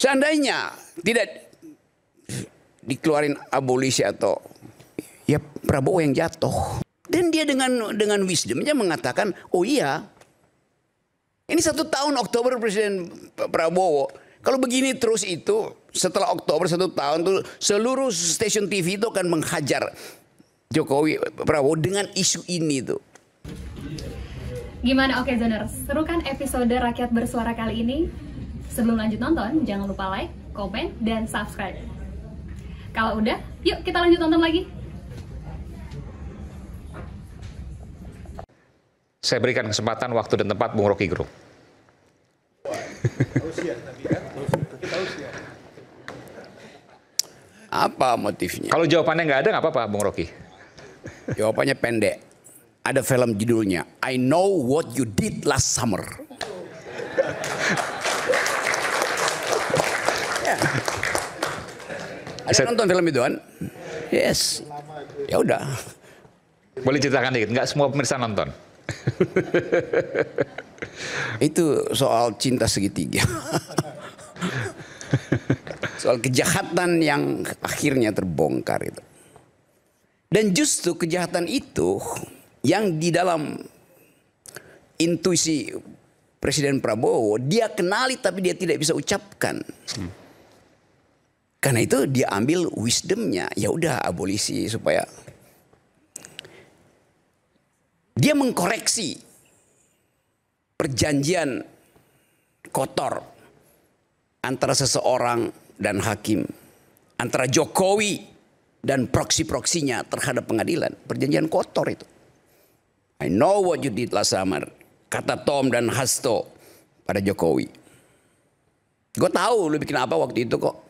Seandainya tidak dikeluarin abolisi atau ya Prabowo yang jatuh. Dan dia dengan wisdomnya mengatakan, oh iya, ini 1 tahun Oktober Presiden Prabowo. Kalau begini terus itu setelah Oktober 1 tahun tuh seluruh stasiun TV itu akan menghajar Jokowi Prabowo dengan isu ini tuh. Gimana Okezoners? Seru kan episode Rakyat Bersuara kali ini? Sebelum lanjut nonton, jangan lupa like, komen, dan subscribe. Kalau udah, yuk kita lanjut nonton lagi. Saya berikan kesempatan, waktu dan tempat Bung Rocky Gerung. Apa motifnya? Kalau jawabannya nggak ada, nggak apa-apa, Bung Rocky. Jawabannya pendek. Ada film judulnya I Know What You Did Last Summer. Ya. Ada nonton film itu kan? Yes. Ya udah. Boleh ceritakan dikit? Nggak semua pemirsa nonton. Itu soal cinta segitiga. Soal kejahatan yang akhirnya terbongkar itu. Dan justru kejahatan itu yang di dalam intuisi Presiden Prabowo dia kenali tapi dia tidak bisa ucapkan. Karena itu dia ambil wisdomnya, ya udah abolisi supaya dia mengkoreksi perjanjian kotor antara seseorang dan hakim, antara Jokowi dan proksi-proksinya terhadap pengadilan. Perjanjian kotor itu. I know what you did last summer, kata Tom dan Hasto pada Jokowi. Gue tahu lu bikin apa waktu itu kok.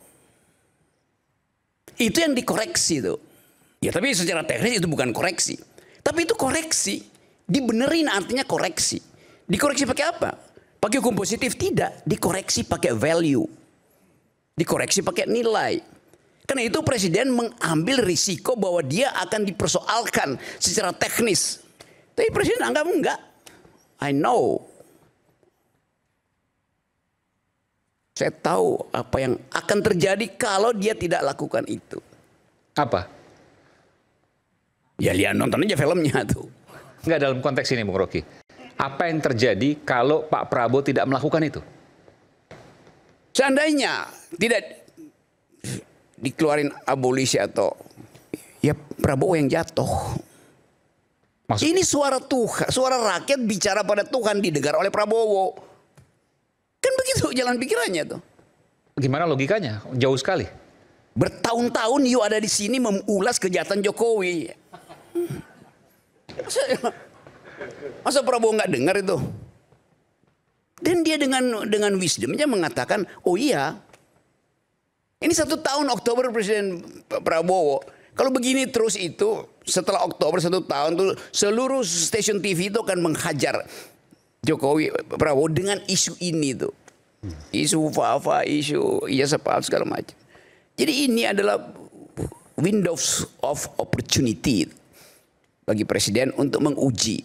Itu yang dikoreksi tuh. Ya tapi secara teknis itu bukan koreksi. Tapi itu koreksi. Dibenerin artinya koreksi. Dikoreksi pakai apa? Pakai hukum positif? Tidak. Dikoreksi pakai value. Dikoreksi pakai nilai. Karena itu presiden mengambil risiko bahwa dia akan dipersoalkan secara teknis. Tapi presiden anggap enggak. I know. Saya tahu apa yang akan terjadi kalau dia tidak lakukan itu. Apa? Ya lihat nonton aja filmnya tuh. Nggak dalam konteks ini, Bung Rocky. Apa yang terjadi kalau Pak Prabowo tidak melakukan itu? Seandainya tidak dikeluarin abolisi atau ya Prabowo yang jatuh. Ini suara Tuhan, suara rakyat bicara pada Tuhan didengar oleh Prabowo. Kan begitu jalan pikirannya tuh. Gimana logikanya? Jauh sekali. Bertahun-tahun you ada di sini mengulas kejahatan Jokowi. Masa Prabowo nggak dengar itu? Dan dia dengan wisdomnya mengatakan, oh iya, ini 1 tahun Oktober Presiden Prabowo. Kalau begini terus itu setelah Oktober 1 tahun tuh seluruh stasiun TV itu akan menghajar Jokowi Prabowo dengan isu ini tuh. Isu Fafa, isu ijazah palsu segala macam. Jadi ini adalah windows of opportunity bagi presiden untuk menguji.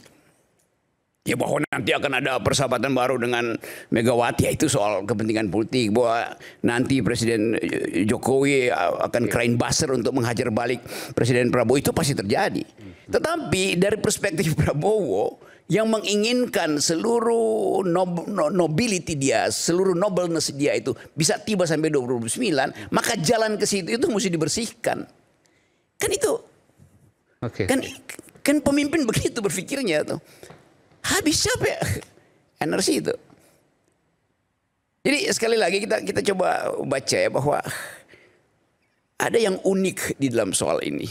Ya bahwa nanti akan ada persahabatan baru dengan Megawati, ya itu soal kepentingan politik. Bahwa nanti Presiden Jokowi akan krain buzzer untuk menghajar balik Presiden Prabowo, itu pasti terjadi. Tetapi dari perspektif Prabowo yang menginginkan seluruh nobility dia, seluruh nobleness dia itu bisa tiba sampai 2029, maka jalan ke situ itu mesti dibersihkan. Kan itu. Okay. Kan pemimpin begitu berpikirnya tuh. Habis capek energi itu. Jadi sekali lagi kita coba baca ya bahwa ada yang unik di dalam soal ini.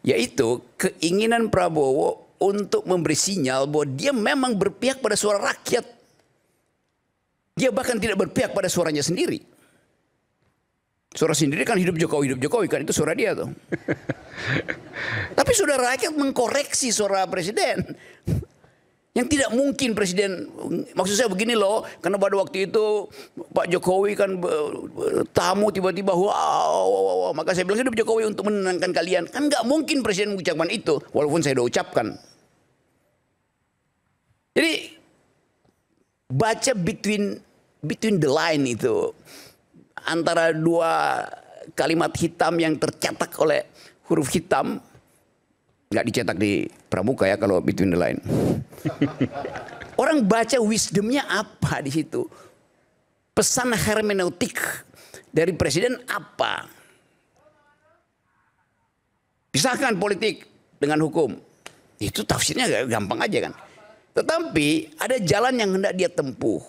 Yaitu keinginan Prabowo untuk memberi sinyal bahwa dia memang berpihak pada suara rakyat. Dia bahkan tidak berpihak pada suaranya sendiri. Suara sendiri kan hidup Jokowi kan itu suara dia tuh. Tapi suara rakyat mengkoreksi suara presiden. Yang tidak mungkin presiden, maksud saya begini loh, karena pada waktu itu Pak Jokowi kan tamu tiba-tiba, wow, maka saya bilang hidup Jokowi untuk menenangkan kalian. Kan nggak mungkin presiden mengucapkan itu, walaupun saya udah ucapkan. Jadi baca between the line itu, antara dua kalimat hitam yang tercetak oleh huruf hitam, nggak dicetak di pramuka ya kalau between the line. Orang baca wisdomnya apa di situ? Pesan hermeneutik dari presiden apa? Pisahkan politik dengan hukum. Itu tafsirnya gampang aja kan. Tetapi ada jalan yang hendak dia tempuh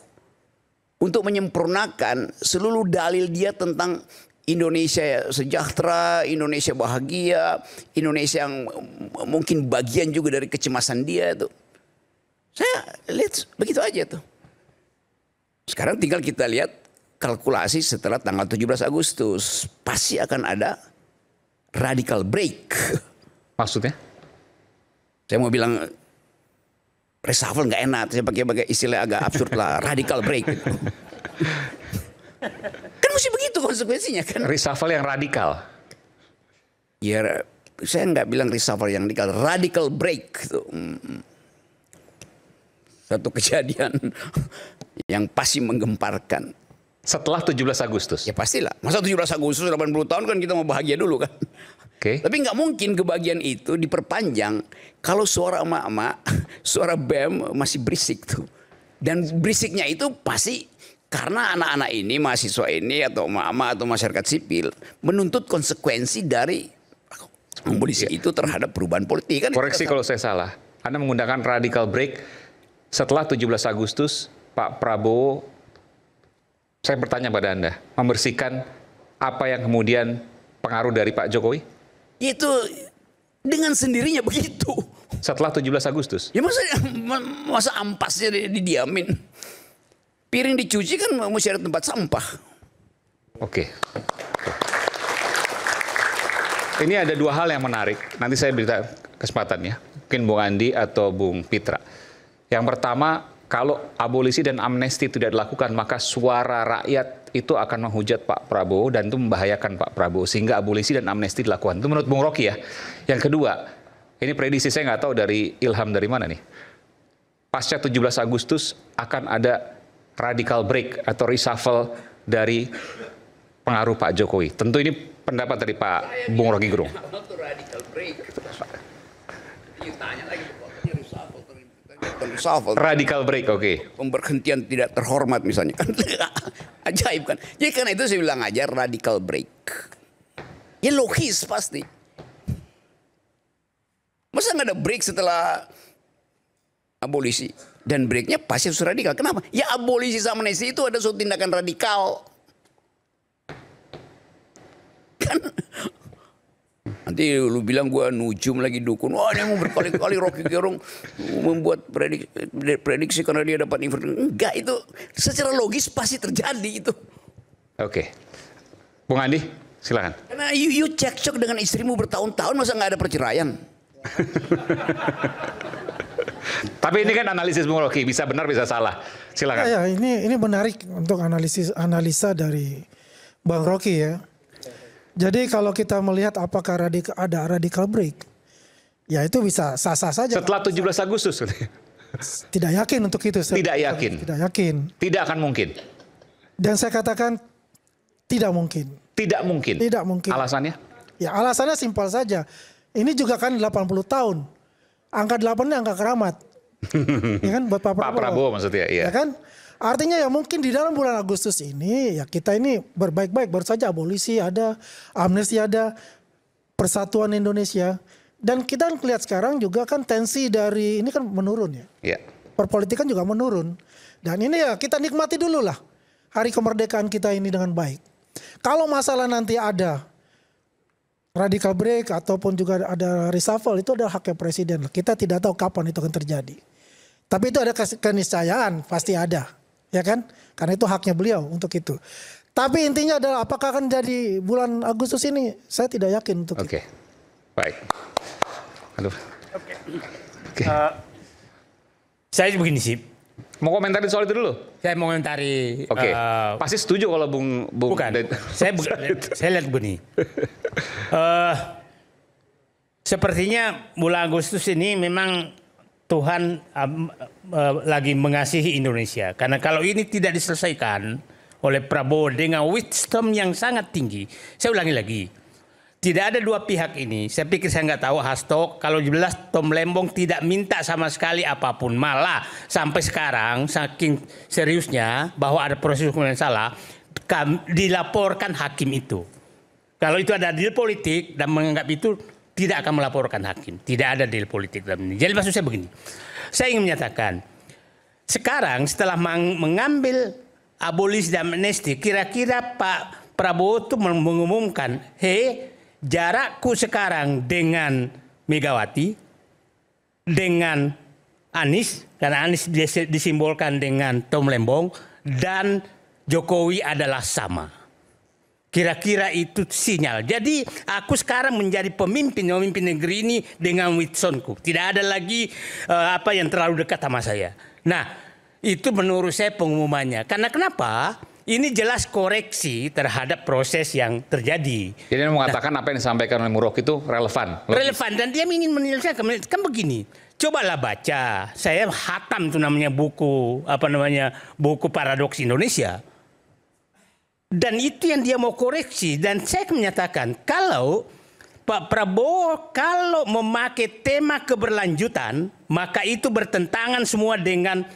untuk menyempurnakan seluruh dalil dia tentang Indonesia sejahtera, Indonesia bahagia, Indonesia yang mungkin bagian juga dari kecemasan dia itu. Saya lihat begitu aja tuh. Sekarang tinggal kita lihat kalkulasi setelah tanggal 17 Agustus. Pasti akan ada radical break. Maksudnya? Saya mau bilang reshuffle nggak enak. Saya pakai istilah agak absurd lah. Radical break. Gitu. Kan mesti begitu konsekuensinya kan. Reshuffle yang radikal. Ya saya nggak bilang reshuffle yang radikal. Radical break. Gitu. Satu kejadian yang pasti menggemparkan. Setelah 17 Agustus? Ya pastilah. Masa 17 Agustus 80 tahun kan kita mau bahagia dulu kan. Oke. Tapi nggak mungkin kebahagiaan itu diperpanjang kalau suara emak-emak, suara BEM masih berisik tuh. Dan berisiknya itu pasti karena anak-anak ini, mahasiswa ini atau emak-emak atau masyarakat sipil menuntut konsekuensi dari polisi itu terhadap perubahan politik kan. Koreksi kalau saya salah. Anda menggunakan radical break setelah 17 Agustus Pak Prabowo, saya bertanya pada Anda, membersihkan apa yang kemudian pengaruh dari Pak Jokowi? Itu dengan sendirinya begitu. Setelah 17 Agustus? Ya masa ampasnya didiamin. Piring dicuci kan mesti ada tempat sampah. Oke. Ini ada dua hal yang menarik. Nanti saya berita kesempatan ya. Mungkin Bung Andi atau Bung Pitra. Yang pertama, kalau abolisi dan amnesti tidak dilakukan, maka suara rakyat itu akan menghujat Pak Prabowo dan itu membahayakan Pak Prabowo. Sehingga abolisi dan amnesti dilakukan. Itu menurut Bung Rocky ya. Yang kedua, ini prediksi saya nggak tahu dari ilham dari mana nih. Pasca 17 Agustus akan ada radical break atau reshuffle dari pengaruh Pak Jokowi. Tentu ini pendapat dari Pak Bung Rocky Gerung. Radical break, oke. Pemberhentian tidak terhormat misalnya kan. Ajaib kan. Jadi karena itu saya bilang aja radical break. Ya logis pasti. Masa nggak ada break setelah abolisi? Dan breaknya pasti harus radikal. Kenapa? Ya abolisi sama amnesti itu ada suatu tindakan radikal. Kan? Nanti lu bilang gua nujum lagi dukun. Wah ini mau berkali-kali Rocky Gerung membuat prediksi karena dia dapat informasi. Enggak, itu secara logis pasti terjadi itu. Oke. Bung Andi, silakan. Karena you cekcok dengan istrimu bertahun-tahun, masa nggak ada perceraian? Tapi ini kan analisis Bung Rocky, bisa benar bisa salah. Silakan. Ya, ini menarik untuk analisa dari Bang Rocky ya. Jadi kalau kita melihat apakah ada radical break, ya itu bisa sah-sah saja. Setelah 17 Agustus. Tidak yakin untuk itu. Tidak yakin. Tidak yakin. Tidak akan mungkin. Dan saya katakan tidak mungkin. Tidak mungkin. Tidak mungkin. Alasannya? Ya alasannya simpel saja. Ini juga kan 80 tahun. Angka 8 ini angka keramat. Ya kan buat Pak Prabowo. Pak Prabowo maksudnya, iya. Ya kan? Artinya ya mungkin di dalam bulan Agustus ini ya kita ini berbaik-baik, baru saja abolisi ada, amnesti ada, persatuan Indonesia. Dan kita lihat sekarang juga kan tensi dari ini kan menurun ya. Iya. Perpolitikan juga menurun. Dan ini ya kita nikmati dulu lah hari kemerdekaan kita ini dengan baik. Kalau masalah nanti ada radical break ataupun juga ada reshuffle, itu adalah haknya presiden. Kita tidak tahu kapan itu akan terjadi. Tapi itu ada keniscayaan, pasti ada. Ya kan? Karena itu haknya beliau untuk itu. Tapi intinya adalah apakah akan jadi bulan Agustus ini? Saya tidak yakin untuk itu. Oke. Baik. Aduh. Oke. Saya begini sih. Mau komentarin soal itu dulu? Saya mau komentari. Oke. Pasti setuju kalau Bung Bukan. Saya lihat begini. Sepertinya bulan Agustus ini memang Tuhan lagi mengasihi Indonesia. Karena kalau ini tidak diselesaikan oleh Prabowo dengan wisdom yang sangat tinggi. Saya ulangi lagi. Tidak ada dua pihak ini. Saya pikir saya nggak tahu Hasto. Kalau jelas Tom Lembong tidak minta sama sekali apapun. Malah sampai sekarang saking seriusnya bahwa ada proses hukum yang salah, dilaporkan hakim itu. Kalau itu ada deal politik dan menganggap itu tidak akan melaporkan hakim. Tidak ada deal politik dalam ini. Jadi maksud saya begini. Saya ingin menyatakan sekarang setelah mengambil abolisi dan amnesti, kira-kira Pak Prabowo itu mengumumkan, jarakku sekarang dengan Megawati, dengan Anies, karena Anies disimbolkan dengan Tom Lembong, dan Jokowi adalah sama. Kira-kira itu sinyal. Jadi aku sekarang menjadi pemimpin negeri ini dengan wisdomku. Tidak ada lagi apa yang terlalu dekat sama saya. Nah, itu menurut saya pengumumannya. Karena kenapa? Ini jelas koreksi terhadap proses yang terjadi. Jadi dia mengatakan apa yang disampaikan oleh Murok itu relevan. Relevan, dan dia ingin menyelesaikan. Kan begini, cobalah baca. Saya hatam itu namanya buku buku Paradoks Indonesia. Dan itu yang dia mau koreksi. Dan saya menyatakan kalau Pak Prabowo kalau memakai tema keberlanjutan, maka itu bertentangan semua dengan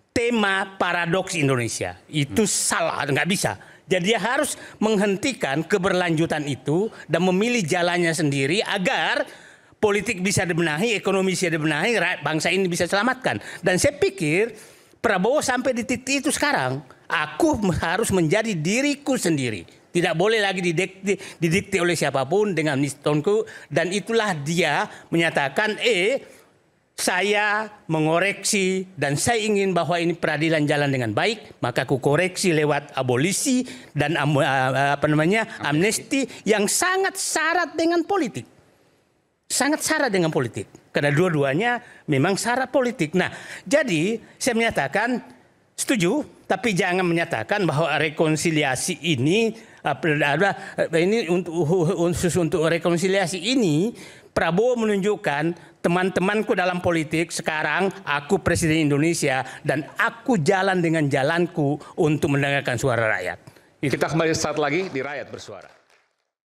tema Paradoks Indonesia. Itu salah, nggak bisa. Jadi dia harus menghentikan keberlanjutan itu dan memilih jalannya sendiri agar politik bisa dibenahi, ekonomi bisa dibenahi, bangsa ini bisa selamatkan. Dan saya pikir Prabowo sampai di titik itu sekarang. Aku harus menjadi diriku sendiri. Tidak boleh lagi didikte oleh siapapun dengan mistonku. Dan itulah dia menyatakan, saya mengoreksi dan saya ingin bahwa ini peradilan jalan dengan baik, maka aku koreksi lewat abolisi dan amnesti yang sangat syarat dengan politik. Sangat syarat dengan politik. Karena dua-duanya memang syarat politik. Nah, jadi saya menyatakan setuju, tapi jangan menyatakan bahwa rekonsiliasi ini khusus untuk rekonsiliasi ini Prabowo menunjukkan teman-temanku dalam politik sekarang aku Presiden Indonesia dan aku jalan dengan jalanku untuk mendengarkan suara rakyat. Kita kembali saat lagi di Rakyat Bersuara.